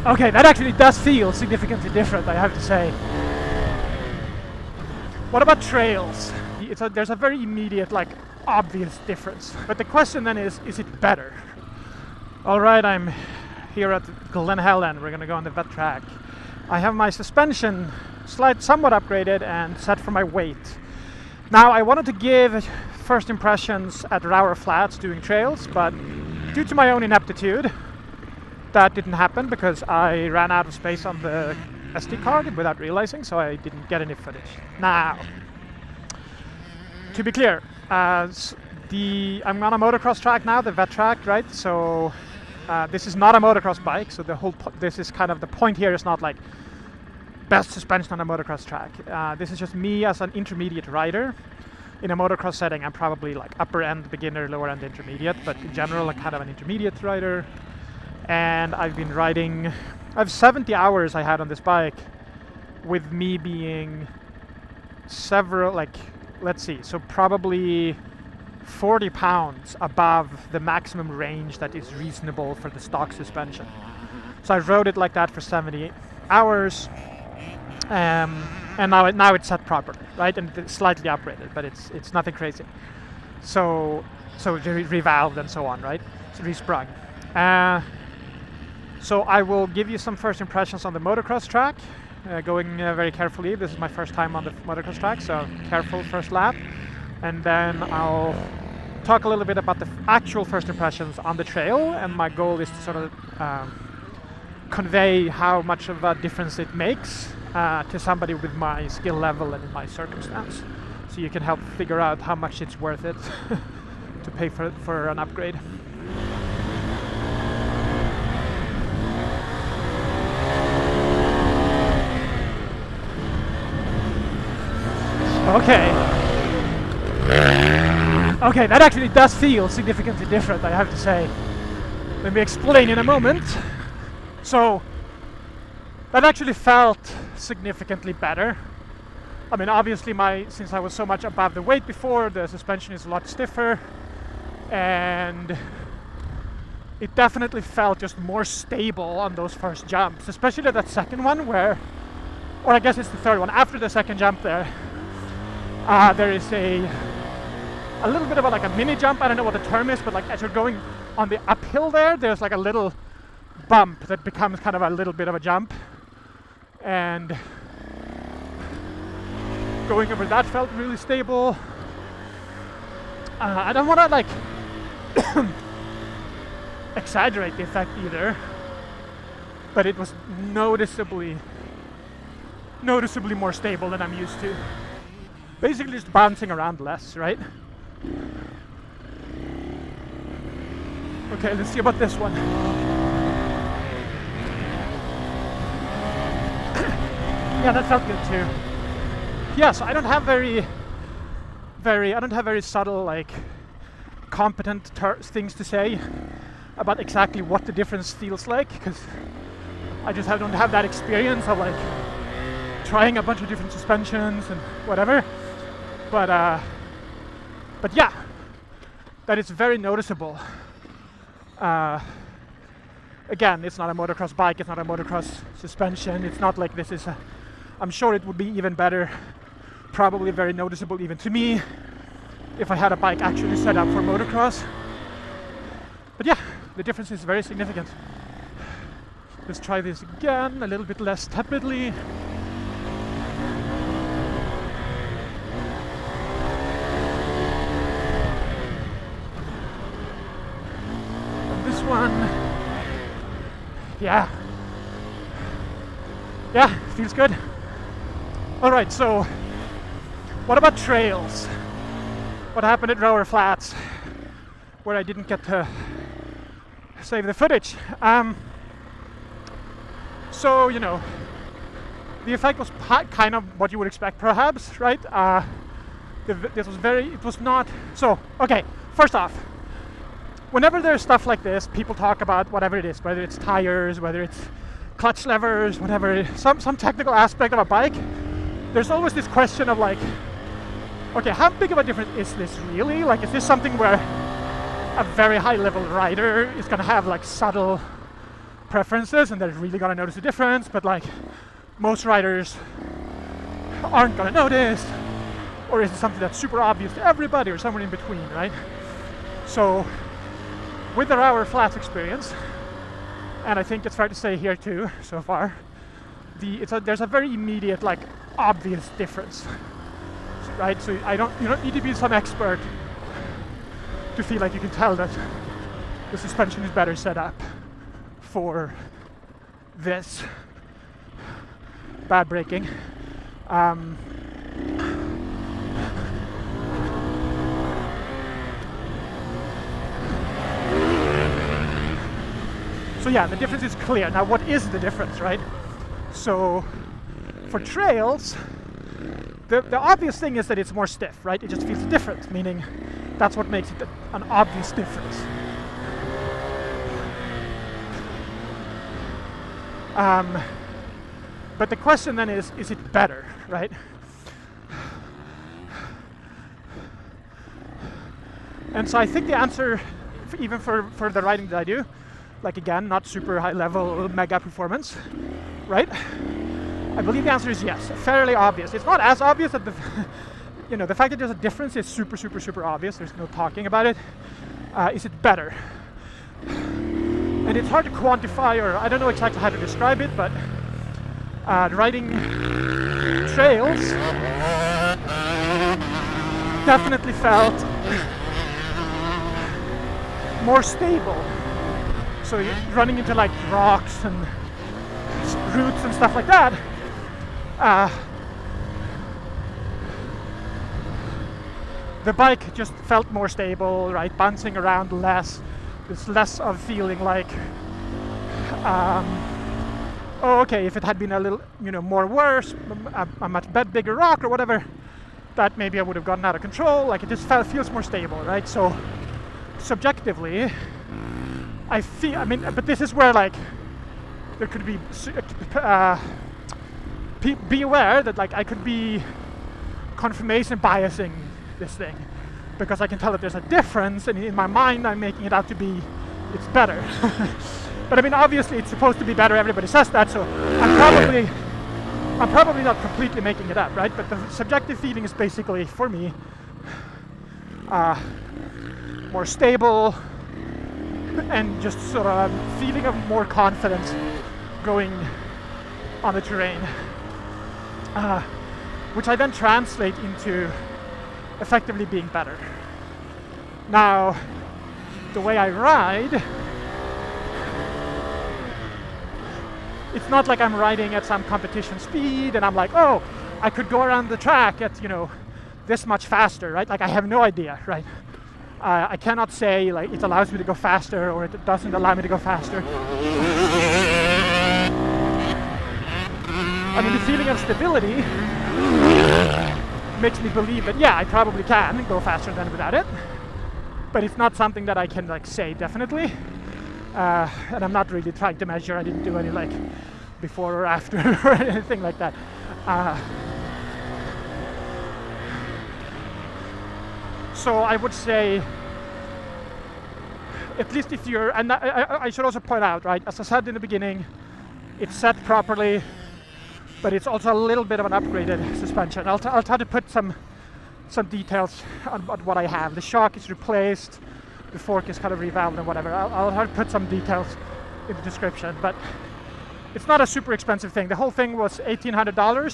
Okay, that actually does feel significantly different, I have to say. What about trails? There's a very immediate, like, obvious difference. But the question then is it better? Alright, I'm here at Glen Helen. We're gonna go on the vet track. I have my suspension somewhat upgraded and set for my weight. Now, I wanted to give first impressions at Rowher Flats doing trails, but due to my own ineptitude, that didn't happen because I ran out of space on the SD card without realizing, so I didn't get any footage. Now, to be clear, I'm on a motocross track now, the vet track, right? So this is not a motocross bike, so this is kind of the point here is not like best suspension on a motocross track. This is just me as an intermediate rider. In a motocross setting, I'm probably like upper end beginner, lower end intermediate, but in general, I'm kind of an intermediate rider. And I've been riding, I have 70 hours I had on this bike, with me being several, like, let's see, so probably 40 pounds above the maximum range that is reasonable for the stock suspension. So I rode it like that for 70 hours, and now it's set properly, right? And it's slightly upgraded, but it's nothing crazy. So revalved and so on, right? So resprung. So I will give you some first impressions on the motocross track, going very carefully. This is my first time on the motocross track, so careful first lap. And then I'll talk a little bit about the actual first impressions on the trail, and my goal is to sort of convey how much of a difference it makes to somebody with my skill level and in my circumstance. So you can help figure out how much it's worth it to pay for an upgrade. Okay, that actually does feel significantly different, I have to say. Let me explain in a moment. So, that actually felt significantly better. I mean, obviously, since I was so much above the weight before, the suspension is a lot stiffer, and it definitely felt just more stable on those first jumps, especially that second one or I guess it's the third one. After the second jump there is a little bit of like a mini jump. I don't know what the term is, but like as you're going on the uphill there's like a little bump that becomes kind of a little bit of a jump, and going over that felt really stable. I don't want to like exaggerate the effect either, but it was noticeably more stable than I'm used to. Basically just bouncing around less, right? Okay, let's see about this one. Yeah, that felt good too. Yeah, so I don't have very subtle, like, competent things to say about exactly what the difference feels like, because I just don't have that experience of like trying a bunch of different suspensions and whatever. But yeah, that is very noticeable. Again, it's not a motocross bike, it's not a motocross suspension, it's not like this is I'm sure it would be even better, probably very noticeable even to me, if I had a bike actually set up for motocross. But yeah, the difference is very significant. Let's try this again, a little bit less tepidly. One. Yeah, feels good. Alright, so what about trails? What happened at Rowher Flats, where I didn't get to save the footage? So, you know, the effect was kind of what you would expect perhaps, right? It was not, so, okay, first off, whenever there's stuff like this, people talk about whatever it is, whether it's tires, whether it's clutch levers, whatever, some technical aspect of a bike. There's always this question of like, okay, how big of a difference is this really? Like, is this something where a very high level rider is gonna have like subtle preferences and they're really gonna notice a difference, but like most riders aren't gonna notice, or is it something that's super obvious to everybody, or somewhere in between, right? So with the Rowher Flats experience, and I think it's fair to say here too so far, there's a very immediate, like, obvious difference, right? So you don't need to be some expert to feel like you can tell that the suspension is better set up for this bad braking. So yeah, the difference is clear. Now what is the difference, right? So for trails, the obvious thing is that it's more stiff, right? It just feels different, meaning that's what makes it an obvious difference. But the question then is it better, right? And so I think the answer, even for the riding that I do, like again, not super high level mega performance, right? I believe the answer is yes, fairly obvious. It's not as obvious that the fact that there's a difference is super, super, super obvious. There's no talking about it. Is it better? And it's hard to quantify, or I don't know exactly how to describe it, but riding trails definitely felt more stable. So you're running into like rocks and roots and stuff like that. The bike just felt more stable, right? Bouncing around less. There's less of feeling like, oh, okay, if it had been a little, more worse, a much bigger rock or whatever, that maybe I would have gotten out of control. Like it just feels more stable, right? So subjectively, but this is where like there could be, be aware that like I could be confirmation biasing this thing, because I can tell that there's a difference, and in my mind I'm making it out to be it's better. But I mean, obviously it's supposed to be better, everybody says that, so I'm probably not completely making it up, right? But the subjective feeling is basically, for me, more stable, and just sort of a feeling of more confidence going on the terrain, which I then translate into effectively being better. Now, the way I ride, it's not like I'm riding at some competition speed and I'm like, oh, I could go around the track at, this much faster, right? Like I have no idea, right? I cannot say like it allows me to go faster or it doesn't allow me to go faster. I mean, the feeling of stability makes me believe that, yeah, I probably can go faster than without it, but it's not something that I can like say definitely, and I'm not really trying to measure. I didn't do any like before or after or anything like that. So I would say, at least if you're, and I should also point out, right, as I said in the beginning, it's set properly, but it's also a little bit of an upgraded suspension. I'll try to put some details on what I have. The shock is replaced, the fork is kind of revalved and whatever. I'll try to put some details in the description, but it's not a super expensive thing. The whole thing was $1,800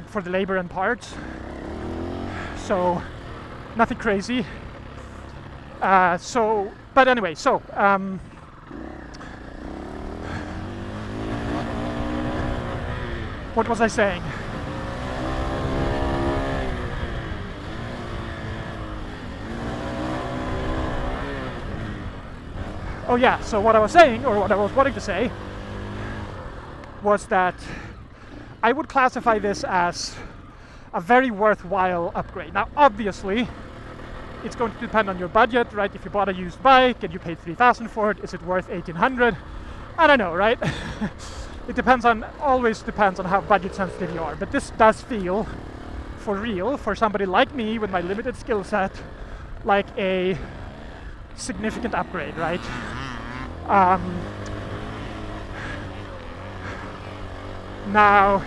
for the labor and parts, so nothing crazy. But anyway, what was I saying? Oh yeah, so what I was saying, or what I was wanting to say, was that I would classify this as a very worthwhile upgrade. Now obviously, it's going to depend on your budget, right? If you bought a used bike and you paid $3,000 for it, is it worth $1,800? I don't know, right? It always depends on how budget sensitive you are. But this does feel, for real, for somebody like me with my limited skill set, like a significant upgrade, right? Now,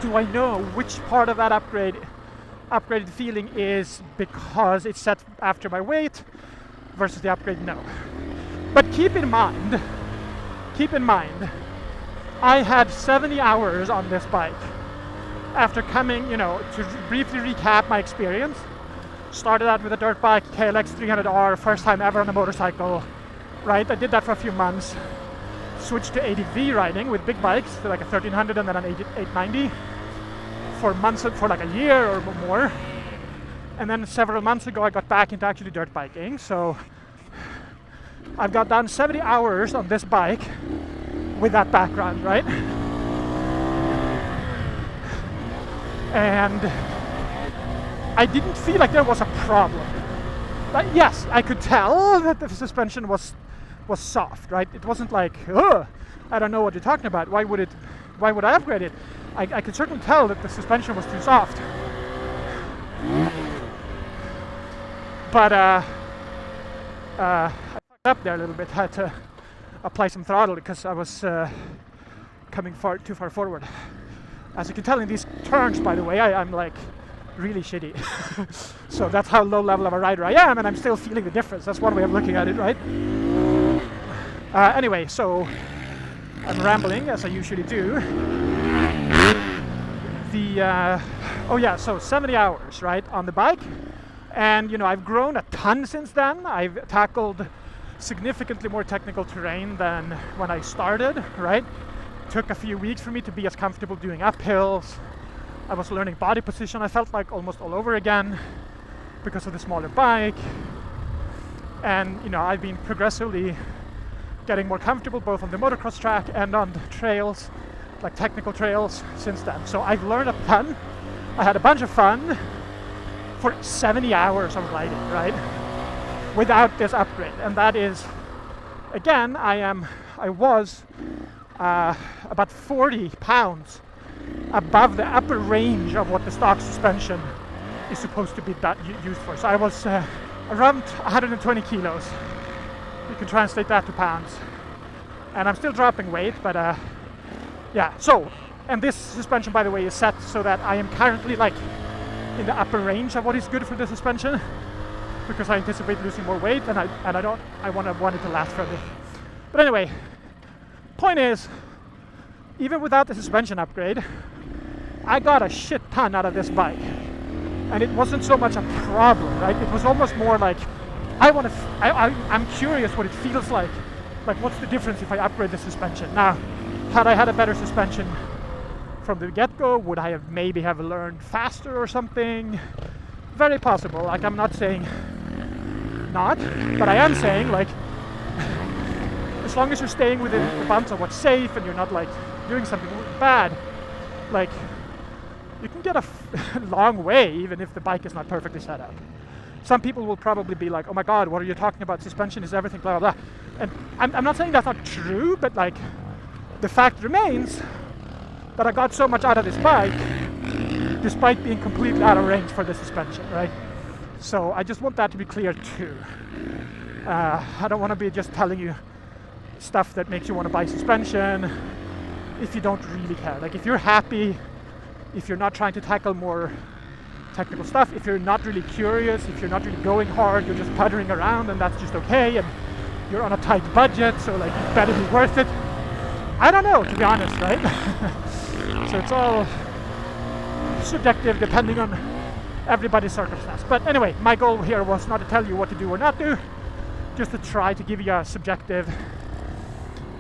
do I know which part of that upgraded feeling is because it's set after my weight versus the upgrade? No. But keep in mind, I had 70 hours on this bike after coming, to briefly recap my experience. Started out with a dirt bike, KLX 300R, first time ever on a motorcycle, right? I did that for a few months. Switched to ADV riding with big bikes, so like a 1300 and then an 890 for months, for like a year or more. And then several months ago I got back into actually dirt biking. So I've got done 70 hours on this bike with that background, right? And I didn't feel like there was a problem. But yes, I could tell that the suspension was soft, right? It wasn't like, ugh, I don't know what you're talking about. Why would I upgrade it? I could certainly tell that the suspension was too soft. But I fucked up there a little bit. Had to apply some throttle because I was coming too far forward. As you can tell in these turns, by the way, I'm like really shitty. So that's how low level of a rider I am, and I'm still feeling the difference. That's one way of looking at it, right? Anyway, so I'm rambling as I usually do. So 70 hours, right, on the bike. And I've grown a ton since then. I've tackled significantly more technical terrain than when I started, right? Took a few weeks for me to be as comfortable doing uphills. I was learning body position, I felt like almost all over again because of the smaller bike. And I've been progressively getting more comfortable both on the motocross track and on the trails, like technical trails, since then. So I've learned a ton. I had a bunch of fun for 70 hours of riding, right? Without this upgrade. And that is, again, I was about 40 pounds above the upper range of what the stock suspension is supposed to be used for. So I was around 120 kilos. You can translate that to pounds. And I'm still dropping weight, but yeah. So, and this suspension, by the way, is set so that I am currently like in the upper range of what is good for the suspension, because I anticipate losing more weight, and I want it to last further. But anyway, point is, even without the suspension upgrade, I got a shit ton out of this bike, and it wasn't so much a problem, right? It was almost more like I'm curious what it feels like. Like, what's the difference if I upgrade the suspension? Now, had I had a better suspension from the get-go, would I have maybe learned faster or something? Very possible. Like, I'm not saying not, but I am saying, like, as long as you're staying within the bounds of what's safe and you're not like doing something bad, like, you can get a long way even if the bike is not perfectly set up. Some people will probably be like, oh my god, what are you talking about? Suspension is everything, blah blah blah. And I'm not saying that's not true, but like, the fact remains that I got so much out of this bike despite being completely out of range for the suspension, right? So I just want that to be clear too. I don't want to be just telling you stuff that makes you want to buy suspension if you don't really care. Like, if you're happy, if you're not trying to tackle more technical stuff, if you're not really curious, if you're not really going hard, you're just puttering around, and that's just okay, and you're on a tight budget, so like, it better be worth it. I don't know, to be honest, right? So it's all subjective depending on everybody's circumstance. But anyway, my goal here was not to tell you what to do or not do, just to try to give you a subjective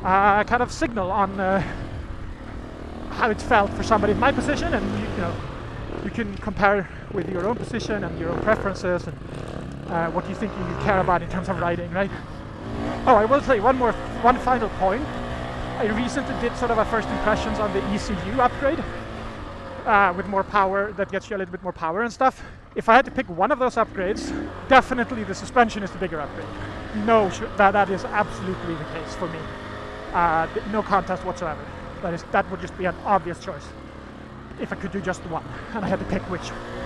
kind of signal on how it felt for somebody in my position, and you can compare with your own position and your own preferences and what you think you care about in terms of riding, right? Oh, I will say one final point. I recently did sort of a first impressions on the ECU upgrade with more power, that gets you a little bit more power and stuff. If I had to pick one of those upgrades, definitely the suspension is the bigger upgrade. No, that is absolutely the case for me. No contest whatsoever. That would just be an obvious choice if I could do just one, and I had to pick which.